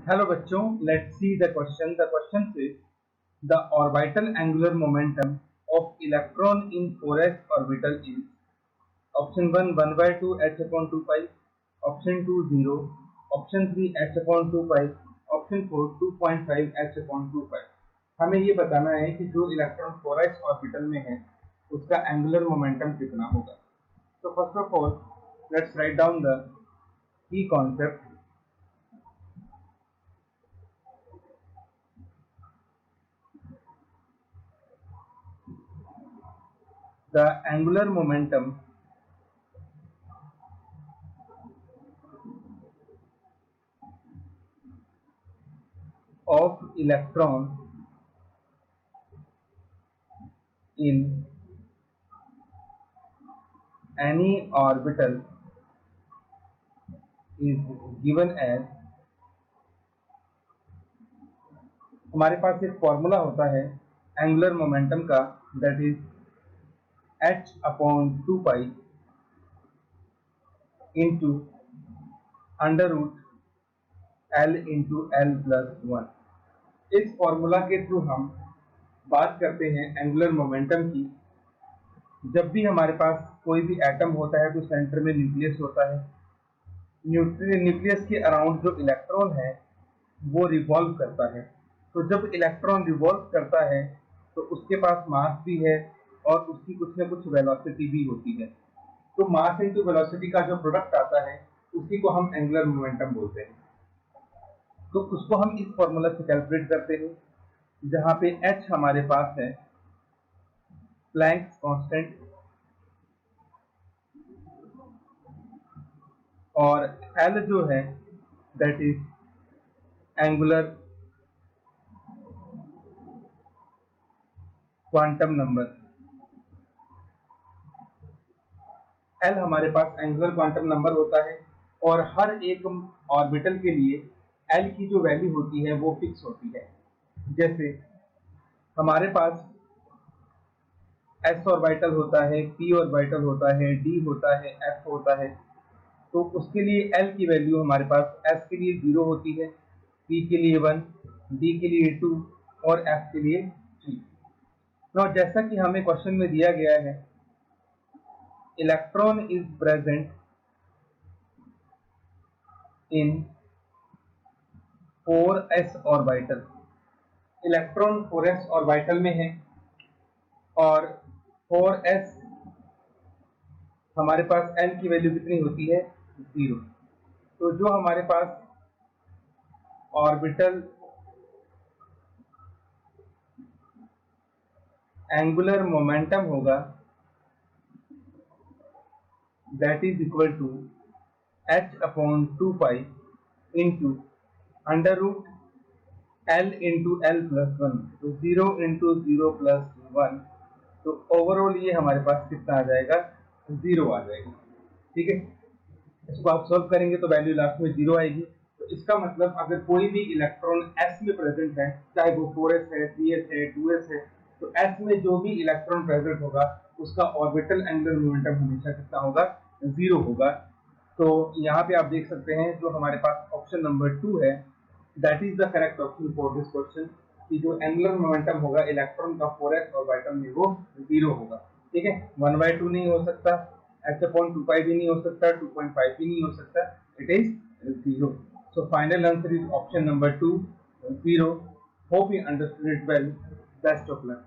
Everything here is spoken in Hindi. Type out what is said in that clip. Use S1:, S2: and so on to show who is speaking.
S1: हेलो बच्चों, let's see the question. The question says the orbital angular momentum of electron in 4s orbital is option 1 1/2 h upon 2 pi, option 2 0, option 3 h upon 2 pi, option 4 2.5 h upon 2 pi। हमें ये बताना है कि जो इलेक्ट्रॉन 4s ऑर्बिटल में है उसका एंगुलर मोमेंटम कितना होगा। तो first of all let's write down the key concept. The angular momentum of electron in any orbital is given as, हमारे पास एक फॉर्मूला होता है एंगुलर मोमेंटम का, that is h upon 2 pi into under root l into l plus 1। इस फॉर्मूला के थ्रू हम बात करते हैं एंगुलर मोमेंटम की। जब भी हमारे पास कोई भी एटम होता है तो सेंटर में न्यूक्लियस होता है। न्यूक्लियस के अराउंड जो इलेक्ट्रॉन है वो रिवॉल्व करता है। तो जब इलेक्ट्रॉन रिवॉल्व करता है तो उसके पास मास भी है और उसकी कुछ न कुछ वेलोसिटी भी होती है। तो मास इनटू वेलोसिटी का जो प्रोडक्ट आता है उसी को हम एंगुलर मोमेंटम बोलते हैं। तो उसको हम इस फॉर्मूला से कैलकुलेट करते हैं, जहां पे h हमारे पास है प्लैंक्स कांस्टेंट और l जो है that is angular quantum number. L हमारे पास एंगुलर क्वांटम नंबर होता है और हर एक ऑर्बिटल के लिए L की जो वैल्यू होती है वो फिक्स होती है। जैसे हमारे पास s ऑर्बिटल होता है, p ऑर्बिटल होता है, d होता है, f होता है। तो उसके लिए L की वैल्यू हमारे पास s के लिए 0 होती है, p के लिए 1, d के लिए 2 और f के लिए 3। तो जैसा कि हमें क्वेश्चन में दिया गया है, electron is present in 4s orbital. Electron 4s orbital में है और 4s हमारे पास n की वैल्यू कितनी होती है 0। तो जो हमारे पास ऑर्बिटल एंगुलर मोमेंटम होगा that is equal to h upon 2 pi into under root l into l plus 1। तो 0 इंटू 0 प्लस 1। तो ओवरऑल ये हमारे पास कितना आ जाएगा 0 आ जाएगा। ठीक है, इसको आप सॉल्व करेंगे तो वैल्यू लास्ट में 0 आएगी। तो इसका मतलब अगर कोई भी इलेक्ट्रॉन s में प्रेजेंट है, चाहे वो 4s है, 3s है, 2s है, तो s में जो भी इलेक्ट्रॉन प्रेजेंट होगा उसका ऑर्बिटल एंगुलर मोमेंटम हमेशा कितना होगा 0 होगा। तो यहाँ पे आप देख सकते हैं जो हमारे पास ऑप्शन नंबर 2 है that is the correct option for this question, कि जो एंगुलर मोमेंटम होगा इलेक्ट्रॉन का 4s ऑर्बिटल में वो 0 होगा। ठीक है, 1/2 नहीं हो सकता, h upon 2 pi भी नहीं हो सकता, 2.5 भी नहीं हो सकता, it is 0. So final answer is option number 2, 0. Hope you understood it well. Best of luck.